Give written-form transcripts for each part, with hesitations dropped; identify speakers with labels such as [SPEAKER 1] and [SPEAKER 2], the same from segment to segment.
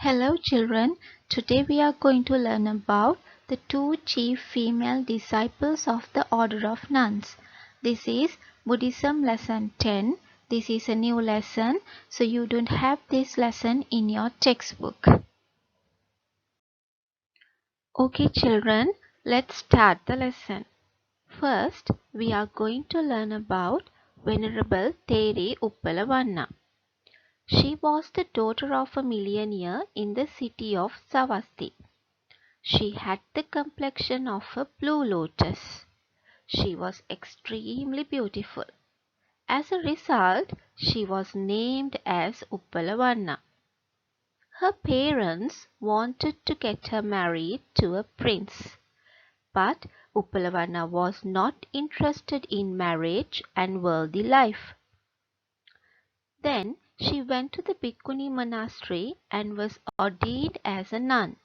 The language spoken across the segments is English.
[SPEAKER 1] Hello children, today we are going to learn about the two chief female disciples of the order of nuns. This is Buddhism lesson 10. This is a new lesson, so you don't have this lesson in your textbook. Okay children, let's start the lesson. First, we are going to learn about Venerable Theri Uppalavanna. She was the daughter of a millionaire in the city of Savasti. She had the complexion of a blue lotus. She was extremely beautiful. As a result, she was named as Uppalavanna. Her parents wanted to get her married to a prince, but Uppalavanna was not interested in marriage and worldly life. Then she went to the Bhikkhuni monastery and was ordained as a nun.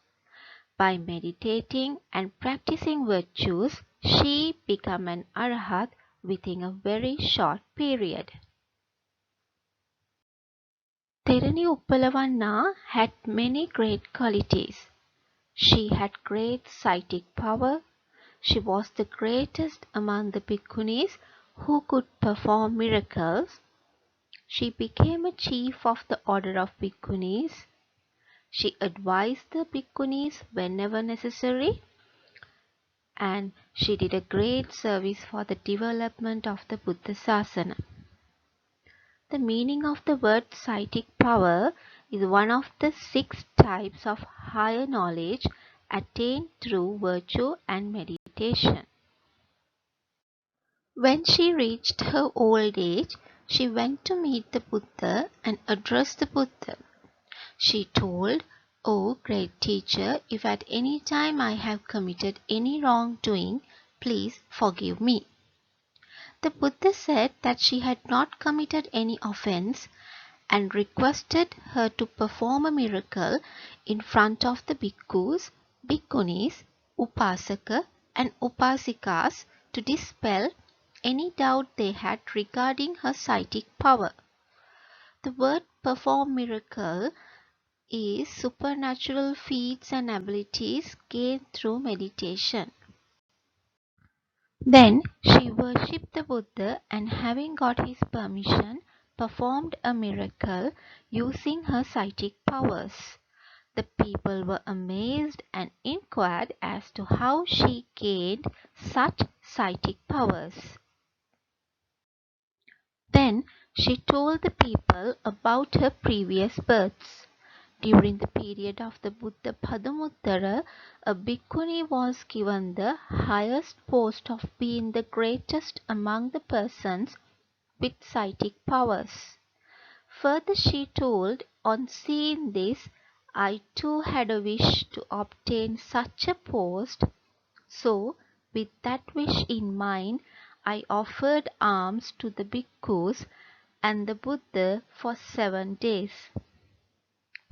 [SPEAKER 1] By meditating and practicing virtues, she became an arhat within a very short period. Therani Uppalavanna had many great qualities. She had great psychic power. She was the greatest among the bhikkhunis who could perform miracles. She became a chief of the order of bhikkhunis. She advised the bhikkhunis whenever necessary, and she did a great service for the development of the Buddha Sasana. The meaning of the word psychic power is one of the 6 types of higher knowledge attained through virtue and meditation. When she reached her old age, she went to meet the Buddha and address the Buddha. She told, "O great teacher, if at any time I have committed any wrongdoing, please forgive me." The Buddha said that she had not committed any offense and requested her to perform a miracle in front of the bhikkhus, bhikkhunis, upasaka and upasikas to dispel any doubt they had regarding her psychic power. The word perform miracle is supernatural feats and abilities gained through meditation. Then she worshipped the Buddha and having got his permission, performed a miracle using her psychic powers. The people were amazed and inquired as to how she gained such psychic powers. Then she told the people about her previous births. During the period of the Buddha Padumuttara, a bhikkhuni was given the highest post of being the greatest among the persons with psychic powers. Further she told, on seeing this, I too had a wish to obtain such a post, so with that wish in mind, I offered alms to the bhikkhus and the Buddha for 7 days.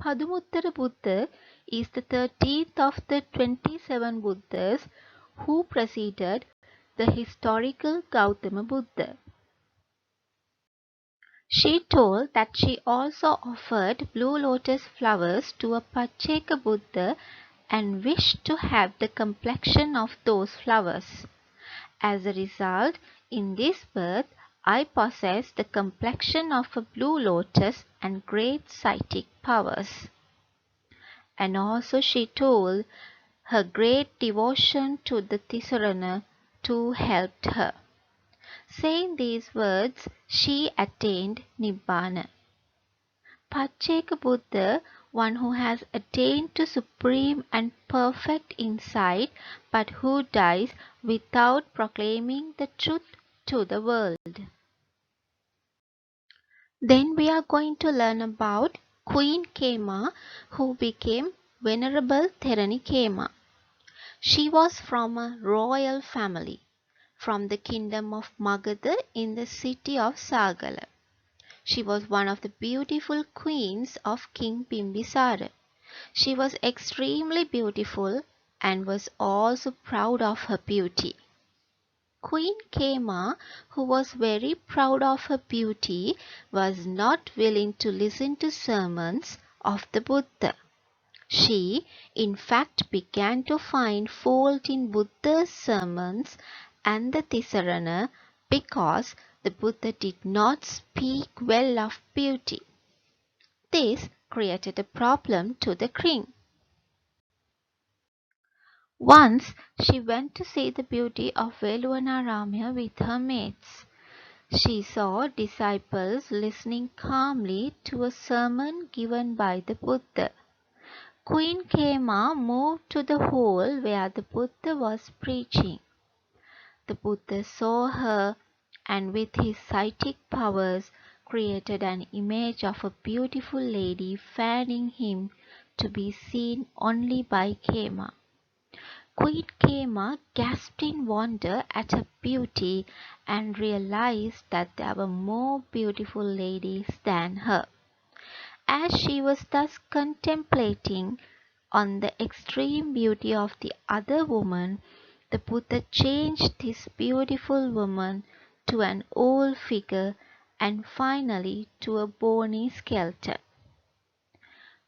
[SPEAKER 1] Padumuttara Buddha is the 13th of the 27 Buddhas who preceded the historical Gautama Buddha. She told that she also offered blue lotus flowers to a Pacceka Buddha and wished to have the complexion of those flowers. As a result, in this birth, I possess the complexion of a blue lotus and great psychic powers. And also she told her great devotion to the Tisarana too helped her. Saying these words, she attained Nibbana. Pacceka Buddha, one who has attained to supreme and perfect insight, but who dies without proclaiming the truth to the world. Then we are going to learn about Queen Khema, who became Venerable Therani Khema. She was from a royal family, from the kingdom of Magadha in the city of Sagala. She was one of the beautiful queens of King Bimbisara. She was extremely beautiful and was also proud of her beauty. Queen Khema, who was very proud of her beauty, was not willing to listen to sermons of the Buddha. She, in fact, began to find fault in Buddha's sermons and the Tisarana because the Buddha did not speak well of beauty. This created a problem to the king. Once she went to see the beauty of Veluvanaramiya with her mates. She saw disciples listening calmly to a sermon given by the Buddha. Queen Kema moved to the hall where the Buddha was preaching. The Buddha saw her and with his psychic powers created an image of a beautiful lady fanning him to be seen only by Kema. Queen Kema gasped in wonder at her beauty and realized that there were more beautiful ladies than her. As she was thus contemplating on the extreme beauty of the other woman, the Buddha changed this beautiful woman to an old figure and finally to a bony skeleton.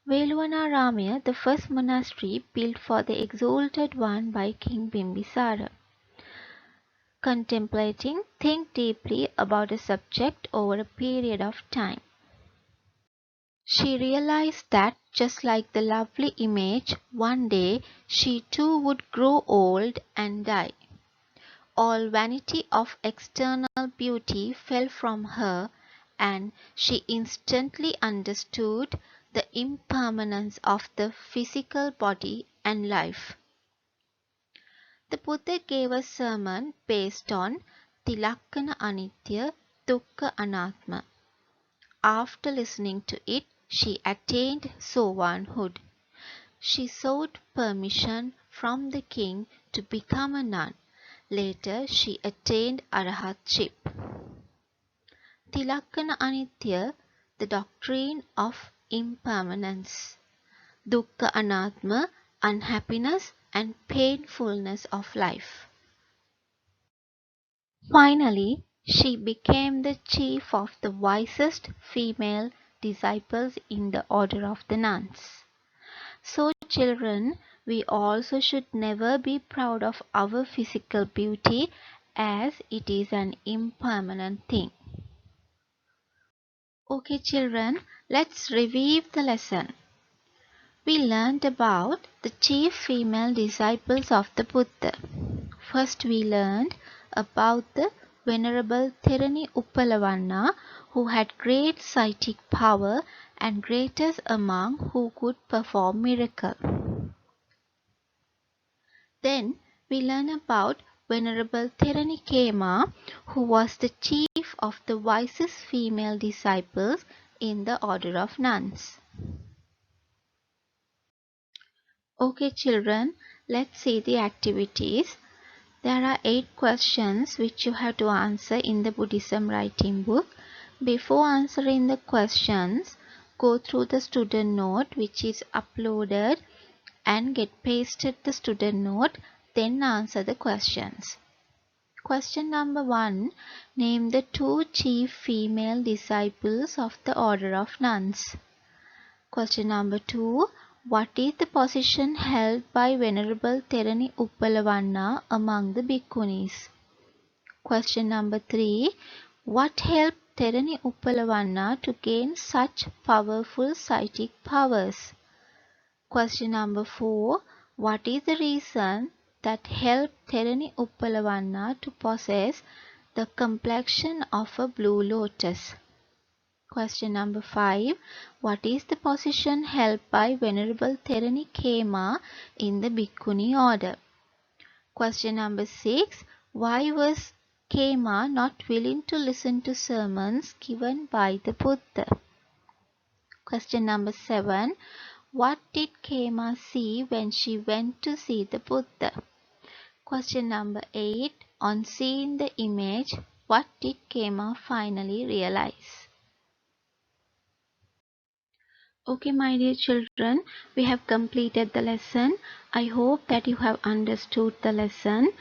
[SPEAKER 1] Veluvanaramiya, the first monastery built for the exalted one by King Bimbisara. Contemplating, think deeply about a subject over a period of time. She realized that, just like the lovely image, one day she too would grow old and die. All vanity of external beauty fell from her, and she instantly understood the impermanence of the physical body and life. The Buddha gave a sermon based on Tilakkana Anitya Dukkha Anatma. After listening to it, she attained sovereignhood. She sought permission from the king to become a nun. Later, she attained arahatship. Tilakkana Anitya, the doctrine of impermanence. Dukkha Anatma, unhappiness and painfulness of life. Finally, she became the chief of the wisest female disciples in the order of the nuns. So, children, we also should never be proud of our physical beauty, as it is an impermanent thing. Okay, children, let's review the lesson. We learned about the chief female disciples of the Buddha. First, we learned about the Venerable Therani Uppalavanna, who had great psychic power and greatest among who could perform miracles. Then we learn about Venerable Therani Kema, who was the chief of the wisest female disciples in the order of nuns. Okay, children, let's see the activities. There are 8 questions which you have to answer in the Buddhism writing book. Before answering the questions, go through the student note which is uploaded and get pasted the student note, then answer the questions. Question number 1. Name the 2 chief female disciples of the order of nuns. Question number 2. What is the position held by Venerable Therani Uppalavanna among the bhikkhunis? Question number 3. What helped Therani Uppalavanna to gain such powerful psychic powers? Question number 4. What is the reason that helped Therani Uppalavanna to possess the complexion of a blue lotus? Question number 5. What is the position held by Venerable Therani Kema in the Bhikkhuni order? Question number 6. Why was Kema not willing to listen to sermons given by the Buddha? Question number 7. What did Kema see when she went to see the Buddha? Question number 8. On seeing the image, what did Kema finally realize? Okay, my dear children, we have completed the lesson. I hope that you have understood the lesson.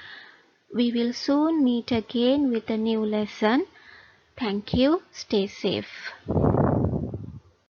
[SPEAKER 1] We will soon meet again with a new lesson. Thank you. Stay safe.